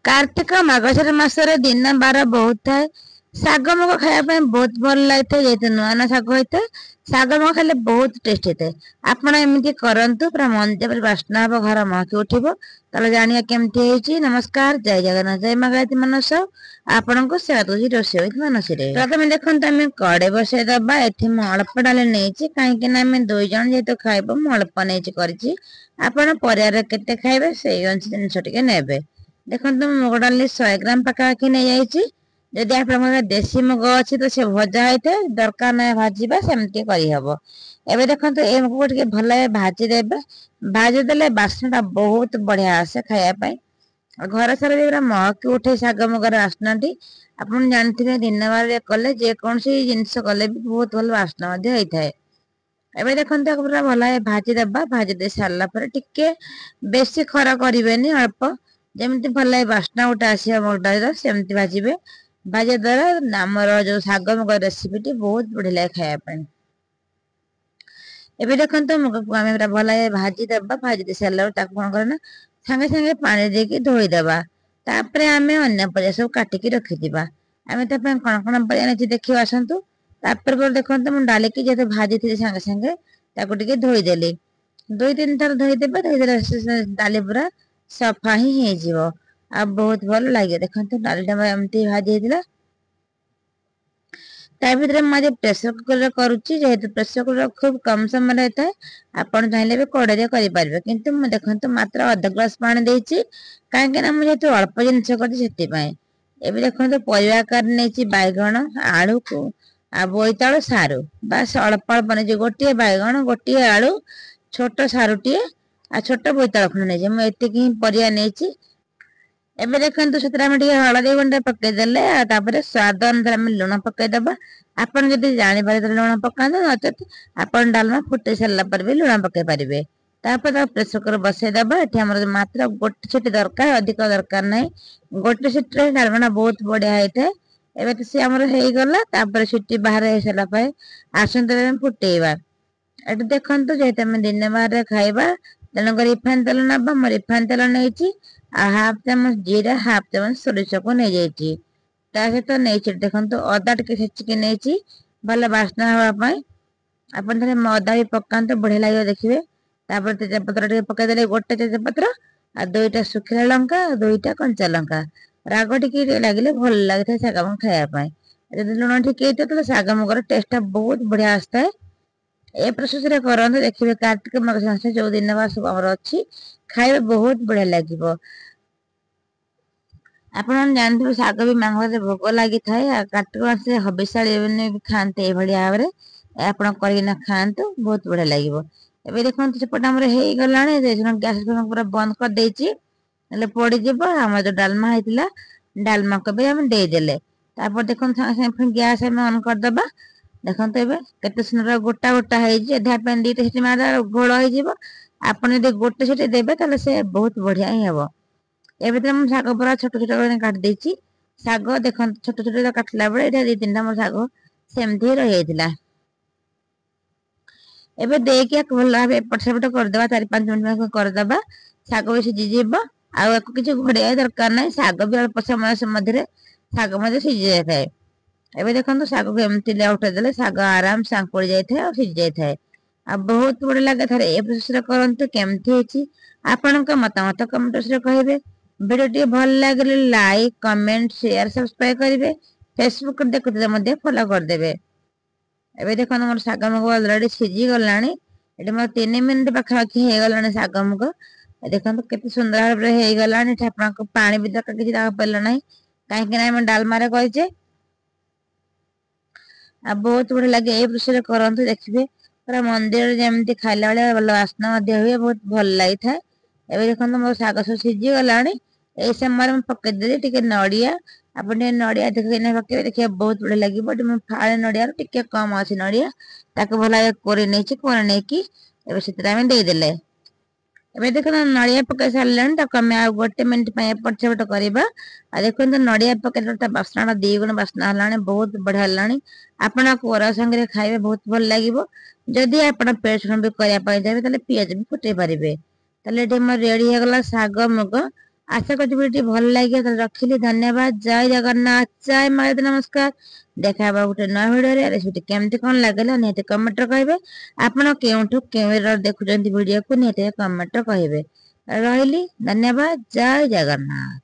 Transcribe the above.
कार्तिक मार्गशीर मासरे दिन बार बहुत थाए। शाग मुग खाया बहुत भल लगे जेहतु नुआ नुआ शाग होता है। शाग मुग खाले बहुत टेस्ट होता है। आपण एमती करंतु पूरा मंदिर पर बास्ना हम घर महकी उठिबो। ताले जानिया केमती होईची। नमस्कार जय जगन्नाथ जय मां गायत्री मनस आपण को सेवा दूजी रोषे मनसी रे प्रथम देखते आम कड़े बसई दबा एठी मु अल्प डाली नहीं कहीं आम 2 जन जेहेतु खाइब मु अल्प नहीं कर आपण परिवार केते खाइबे से जिनस टिके नेबे। देखो मुग डाली 100 ग्राम पाखापाखि नहीं जाइए। जदि आप देशी मुग अच्छी तो से भजा होता है दरकार ना भाजवा सेमती करहब। एबे देखो ये मुग टे भल भाजीदेवे भाजीदे बास्ना बहुत बढ़िया आसे खायापाई। घर सारा भी पूरा महकी उठे शाग मुगर बास्ना टी आप जानते दिन बार कले जेकोसी जिनस कले भी बहुत भल बास्ना होता है। एबे देखते पूरा भल भाजी देबा भाजी दे सारा पर टिके बेसी खरा करें अल्प जमी भल बास्ना गोटे आसा मुग डाली सेमती भाजबे। भाजा द्वारा आमर जो शाग मुग रेसिपी टी बहुत बढ़िया लगे खायापाई। एबे देखते मुग को आम पूरा भल भाजी देबा भाजी दे सारा कौन करना सांगे सांगे पानी देके धोईदेबा। तापर आम अन्न परिया सब काटिकी रखिथिबा। आम कौन कौन परिया नहीं देखिए आसतु। तापर देखते मुझे डाल की जो भाजी थी सांगे सांगे ताको टिके धोईदेली 2-3 थर धोईदेबा धोईदे डाली पूरा सफा ही हो आ बहुत भल लगे। देखते डालीटा एमती भाजी होता भर मुझे प्रेसर कुकर करुच्ची जेहेतु प्रेसर कुकर खूब कम समय रहता है। आपड़ चाहिए भी कड़े करेंगे किंतु मुझे देखते मात्र अध ग्लास पानी देती कहीं मुझे अल्प जिनस कर देखते परिवा कर नहीं बैगण आलू को आ बोईतालु सारू बास अल्प अल्प नहीं गोटे बैगण गोटे आलू छोट सारूटे आ छोट बोईतालु खंड नहीं मुझे परिया नहीं। एबे देखते से हलदी गुंडा पकईदे स्वाद अनुसार आम लुण पकईदबा। आपड़ जदि जापर लुण पका नचेत आप डालमा फुटे सारापर भी लुण पकई पारे। तापर प्रेसर कुकर बसईदबा ये मात्र गोटे सीटी दरकार अधिक दरकार ना गोटे सीटी डालमा बहुत बढ़िया होता है। एबे तो सी आमर हो गला सीटी बाहर हो सारापर आसत फुटेबा। एट देखते जेहतु आम दिन बाहर खाइबा तेणुक रिफाइन तेल ना रिफाइन तेल नहीं हाफ चामच जीरा हाफ चामच सोरिष को नहीं जाइए सहित नहीं देखो अदा टे छेचिकी नहीं भल बास्ना हाँपाई आप अदा भी पकाते बढ़िया लगे देखिए। तापर तेजपत्र टे पकईदे गोटे तेजपत्र आ 2टा सुखिला लंका 2टा कंचा लंका राग टिके लगे भल लगे शाग मुग खायापाई। जब लुण ठीक तो शाग मुगर टेस्ट बहुत बढ़िया आसता है। ए प्रोसेस रे करंतु देखिए कार्तिक मास जो दिन बा सब हमर अच्छी खाइबे बहुत बढ़िया लगे। आपण जानते शाग भी मांगवार भोग लगी थाए कार्तिक मास हबिषाड़ी भी खाते ये भाव में आप खातु बहुत बढ़िया लगे। एबे देखो सेपटे आम हो गला गैस पूरा बंद कर देची पड़ज आम जो डालमा होता डालमा को भी आम देदेले। देखो गैस आम अन करदे देखो केते सुंदर गोटा गोटा है दुटा सीटी मार घोल हो आप गोटे सीटी देवे तो से बहुत बढ़िया ही हम। एवं मुझे शाग पूरा छोट छोट काट देती शाग देख छोट छोट काटला बेले 2-3टा मोर शाग सेमती रही जाता। एवं देखिए भल भाव एपट सेपट करदे 4-5 मिनट करदे शाग भी सीझीज आपको किसी घोड़े दरकार ना शाग भी अल्प समय मध्य शाग सीझी जाए। एबे देखो शाग को एमती उठेदे शाग आराम से आंकुड़ी जाए और सीझी जाए आ बहुत बढ़िया लगे। थे ए प्रोसेस करंतु केमती होची आपण मतामत कमेंट बॉक्स रे कहिबे। वीडियो टी भल लगे लाइक कमेंट शेयर सब्सक्राइब करेंगे। फेसबुक देखते मध्य फॉलो करदेवे। एबे देखो मोर शाग मुग अलरेडी सीझी गलानी ये मोर 3 मिनट पाखापाखि हो गलानी शाग मुग देखो केते सुंदर भाव में हो गलानी। आपको पानी भी दरकार किसी पड़े ना कहीं डालमारे करें आ बहुत बढ़िया लगे। ये प्रोसेस करंतु देखिए पूरा मंदिर जमी खाला बेले भल बास्ना हुए बहुत भल लगी था। एबे देखो मोर शाग सब सीझी गलानी यही समय पकईदे टे नड़िया आप नड़िया देखिए पकड़े देखिए बहुत बढ़िया लगे। फाड़े नड़िया टे कम अच्छी नड़िया ताक भल कोरी नहीं कोरी नहीं से देदेले। एबे देखो नड़िया पकई सारे आम गोटे मिनट एपट सेपट करवा देखो नड़िया पकड़ बास्ना 2 गुण बास्ना है बहुत बढ़िया है। आपण कोरा संगे खाइबे बहुत भल लगे। जदि आप पेस्ट भी करने चाहिए पियाज भी फुटे पारे। रेडी हो गला शाग मुग आशा करछि वीडियो भल लागे तो रखिली। धन्यवाद। जय जगन्नाथ, जय माता नमस्कार। देखा हबा गोटे नया वीडियो रे। रेसिपी केमती कोन लागला निहते कमेंट रे कहबे। आपण केउठु केवेर देखुचंती वीडियो को निहते कमेंट रे कहबे। रहिली। धन्यवाद। जय जगन्नाथ।